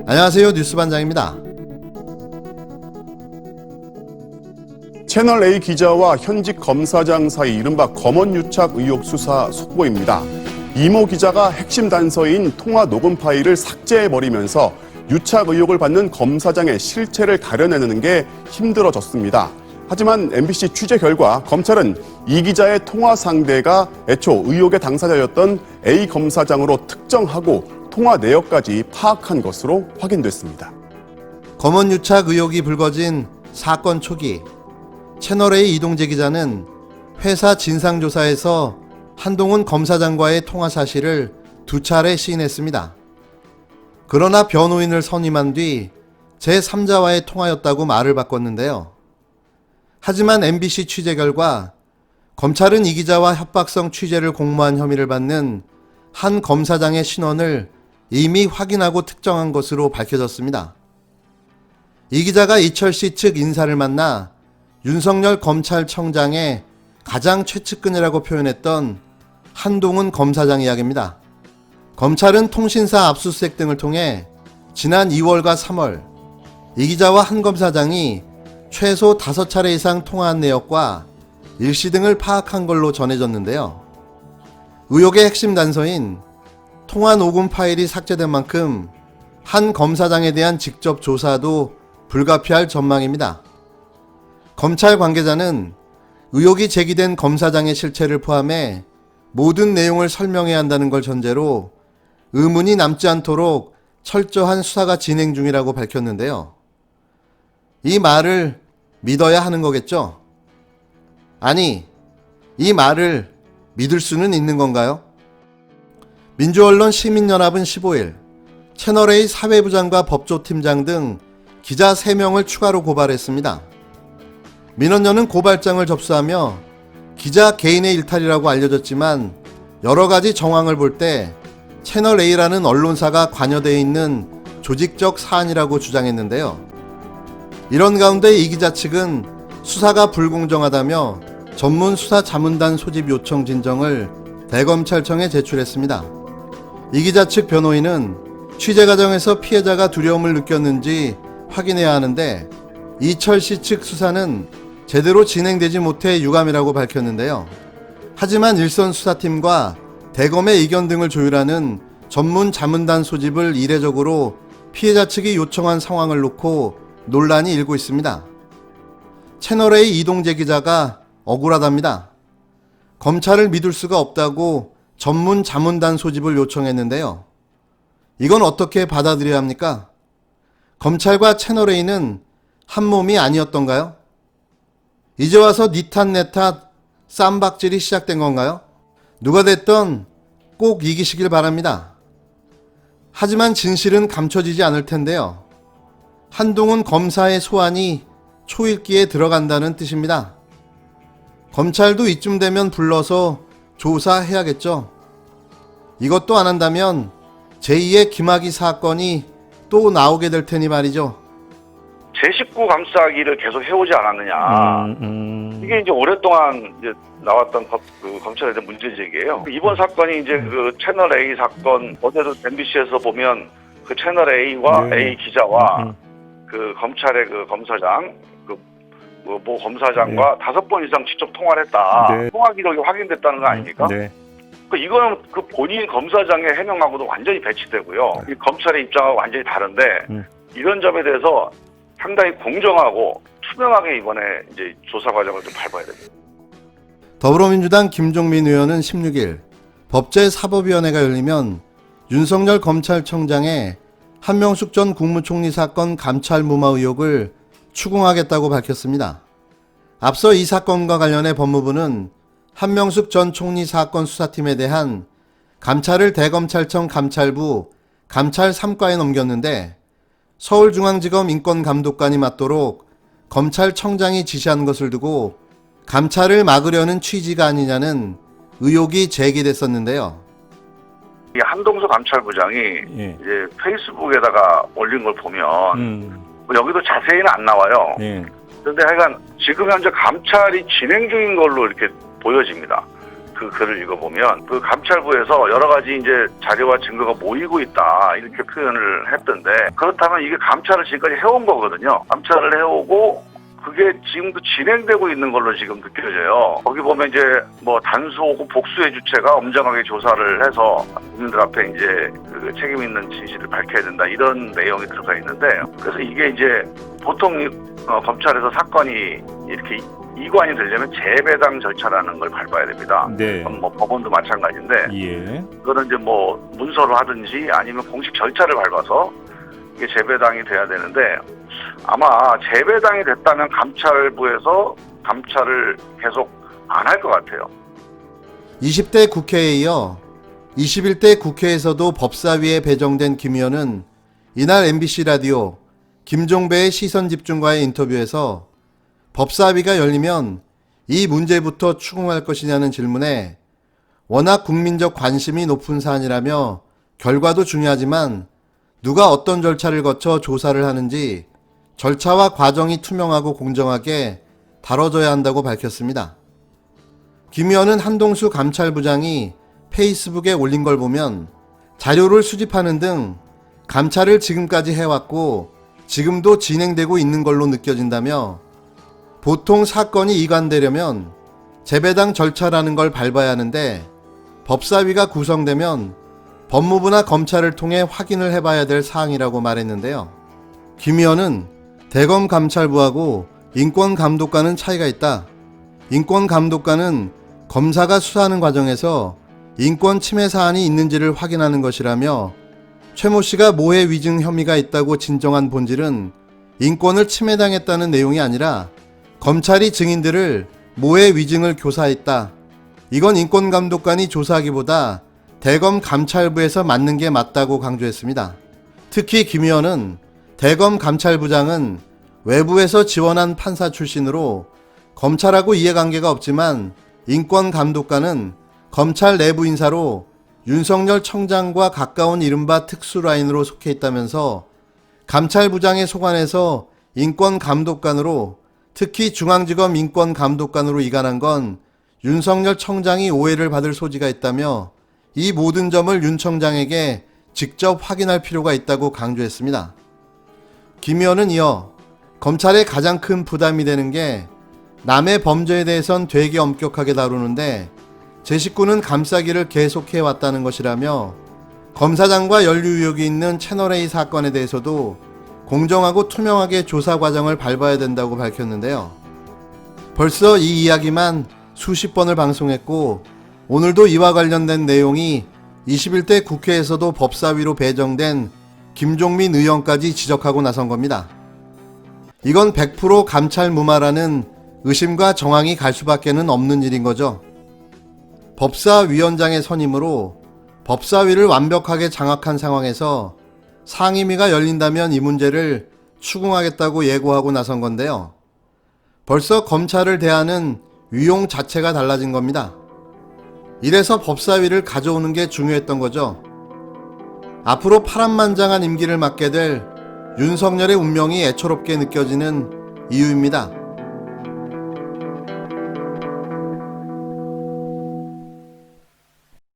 안녕하세요. 뉴스반장입니다. 채널A 기자와 현직 검사장 사이 이른바 검언유착 의혹 수사 속보입니다. 이모 기자가 핵심 단서인 통화 녹음 파일을 삭제해버리면서 유착 의혹을 받는 검사장의 실체를 가려내는 게 힘들어졌습니다. 하지만 MBC 취재 결과 검찰은 이 기자의 통화 상대가 애초 의혹의 당사자였던 A 검사장으로 특정하고 통화 내역까지 파악한 것으로 확인됐습니다. 검언유착 의혹이 불거진 사건 초기, 채널A 이동재 기자는 회사 진상조사에서 한동훈 검사장과의 통화 사실을 2차례 시인했습니다. 그러나 변호인을 선임한 뒤 제3자와의 통화였다고 말을 바꿨는데요. 하지만 MBC 취재 결과 검찰은 이 기자와 협박성 취재를 공모한 혐의를 받는 한 검사장의 신원을 이미 확인하고 특정한 것으로 밝혀졌습니다. 이 기자가 이철씨 측 인사를 만나 윤석열 검찰청장의 가장 최측근이라고 표현했던 한동훈 검사장 이야기입니다. 검찰은 통신사 압수수색 등을 통해 지난 2월과 3월 이 기자와 한 검사장이 최소 5차례 이상 통화한 내역과 일시 등을 파악한 걸로 전해졌는데요. 의혹의 핵심 단서인 통화 녹음 파일이 삭제된 만큼 한 검사장에 대한 직접 조사도 불가피할 전망입니다. 검찰 관계자는 의혹이 제기된 검사장의 실체를 포함해 모든 내용을 설명해야 한다는 걸 전제로 의문이 남지 않도록 철저한 수사가 진행 중이라고 밝혔는데요. 이 말을 믿어야 하는 거겠죠? 아니, 이 말을 믿을 수는 있는 건가요? 민주언론 시민연합은 15일 채널A 사회부장과 법조팀장 등 기자 3명을 추가로 고발했습니다. 민원연은 고발장을 접수하며 기자 개인의 일탈이라고 알려졌지만 여러 가지 정황을 볼 때 채널A라는 언론사가 관여되어 있는 조직적 사안이라고 주장했는데요. 이런 가운데 이 기자 측은 수사가 불공정하다며 전문 수사 자문단 소집 요청 진정을 대검찰청에 제출했습니다. 이 기자 측 변호인은 취재 과정에서 피해자가 두려움을 느꼈는지 확인해야 하는데 이철씨 측 수사는 제대로 진행되지 못해 유감이라고 밝혔는데요. 하지만 일선 수사팀과 대검의 의견 등을 조율하는 전문 자문단 소집을 이례적으로 피해자 측이 요청한 상황을 놓고 논란이 일고 있습니다. 채널A 이동재 기자가 억울하답니다. 검찰을 믿을 수가 없다고 전문 자문단 소집을 요청했는데요. 이건 어떻게 받아들여야 합니까? 검찰과 채널A는 한 몸이 아니었던가요? 이제 와서 니 탓 내 탓 쌈박질이 시작된 건가요? 누가 됐든 꼭 이기시길 바랍니다. 하지만 진실은 감춰지지 않을 텐데요. 한동훈 검사의 소환이 초읽기에 들어간다는 뜻입니다. 검찰도 이쯤 되면 불러서 조사해야겠죠. 이것도 안 한다면 제2의 김학의 사건이 또 나오게 될 테니 말이죠. 제 식구 감싸기를 계속 해오지 않았느냐. 이게 이제 오랫동안 이제 나왔던 검찰에 대한 문제제기예요. 이번 사건이 이제 그 채널A 사건, 어제도 MBC에서 보면 그 채널A와 A 기자와 그 검찰의 그 검사장, 모 검사장과 5번 이상 직접 통화를 했다. 통화 기록이 확인됐다는 거 아닙니까? 이거는 그 본인 검사장의 해명하고도 완전히 배치되고요. 이 검찰의 입장하고 완전히 다른데 이런 점에 대해서 상당히 공정하고 투명하게 이번에 이제 조사 과정을 좀 밟아야 됩니다. 더불어민주당 김종민 의원은 16일 법제사법위원회가 열리면 윤석열 검찰청장의 한명숙 전 국무총리 사건 감찰 무마 의혹을 추궁하겠다고 밝혔습니다. 앞서 이 사건과 관련해 법무부는 한명숙 전 총리 사건 수사팀에 대한 감찰을 대검찰청 감찰부 감찰 3과에 넘겼는데 서울중앙지검 인권감독관이 맡도록 검찰청장이 지시한 것을 두고 감찰을 막으려는 취지가 아니냐는 의혹이 제기됐었는데요. 이 한동수 감찰부장이 이제 페이스북에다가 올린 걸 보면 뭐 여기도 자세히는 안 나와요. 그런데 하여간 지금 현재 감찰이 진행 중인 걸로 이렇게 보여집니다. 그 그 글을 읽어보면 그 감찰부에서 여러 가지 이제 자료와 증거가 모이고 있다 이렇게 표현을 했던데, 그렇다면 이게 감찰을 지금까지 해온 거거든요. 감찰을 해오고 그게 지금도 진행되고 있는 걸로 지금 느껴져요. 거기 보면 이제 뭐 단수 혹은 복수의 주체가 엄정하게 조사를 해서 국민들 앞에 이제 그 책임 있는 진실을 밝혀야 된다 이런 내용이 들어가 있는데, 그래서 이게 이제 보통 검찰에서 사건이 이렇게 이관이 되려면 재배당 절차라는 걸 밟아야 됩니다. 네. 뭐 법원도 마찬가지인데, 예. 그거는 이제 뭐 문서로 하든지 아니면 공식 절차를 밟아서 이게 재배당이 돼야 되는데, 아마 재배당이 됐다면 감찰부에서 감찰을 계속 안 할 것 같아요. 20대 국회에 이어 21대 국회에서도 법사위에 배정된 김 의원은 이날 MBC 라디오 김종배의 시선집중과의 인터뷰에서 법사위가 열리면 이 문제부터 추궁할 것이냐는 질문에 워낙 국민적 관심이 높은 사안이라며 결과도 중요하지만 누가 어떤 절차를 거쳐 조사를 하는지 절차와 과정이 투명하고 공정하게 다뤄져야 한다고 밝혔습니다. 김 의원은 한동수 감찰부장이 페이스북에 올린 걸 보면 자료를 수집하는 등 감찰을 지금까지 해왔고 지금도 진행되고 있는 걸로 느껴진다며, 보통 사건이 이관되려면 재배당 절차라는 걸 밟아야 하는데 법사위가 구성되면 법무부나 검찰을 통해 확인을 해봐야 될 사항이라고 말했는데요. 김 의원은 대검감찰부하고 인권감독관은 차이가 있다. 인권감독관은 검사가 수사하는 과정에서 인권 침해 사안이 있는지를 확인하는 것이라며, 최모 씨가 모해 위증 혐의가 있다고 진정한 본질은 인권을 침해당했다는 내용이 아니라 검찰이 증인들을 모해 위증을 교사했다. 이건 인권감독관이 조사하기보다 대검감찰부에서 맡는 게 맞다고 강조했습니다. 특히 김 의원은 대검감찰부장은 외부에서 지원한 판사 출신으로 검찰하고 이해관계가 없지만 인권감독관은 검찰 내부 인사로 윤석열 청장과 가까운 이른바 특수라인으로 속해 있다면서 감찰부장의 소관에서 인권감독관으로, 특히 중앙지검 인권감독관으로 이관한 건 윤석열 청장이 오해를 받을 소지가 있다며 이 모든 점을 윤 청장에게 직접 확인할 필요가 있다고 강조했습니다. 김 의원은 이어 검찰의 가장 큰 부담이 되는 게 남의 범죄에 대해선 되게 엄격하게 다루는데 제 식구는 감싸기를 계속해왔다는 것이라며, 검사장과 연루 의혹이 있는 채널A 사건에 대해서도 공정하고 투명하게 조사 과정을 밟아야 된다고 밝혔는데요. 벌써 이 이야기만 수십 번을 방송했고 오늘도 이와 관련된 내용이 21대 국회에서도 법사위로 배정된 김종민 의원까지 지적하고 나선 겁니다. 이건 100% 감찰 무마라는 의심과 정황이 갈 수밖에는 없는 일인 거죠. 법사위원장의 선임으로 법사위를 완벽하게 장악한 상황에서 상임위가 열린다면 이 문제를 추궁하겠다고 예고하고 나선 건데요. 벌써 검찰을 대하는 위용 자체가 달라진 겁니다. 이래서 법사위를 가져오는 게 중요했던 거죠. 앞으로 파란만장한 임기를 맡게 될 윤석열의 운명이 애처롭게 느껴지는 이유입니다.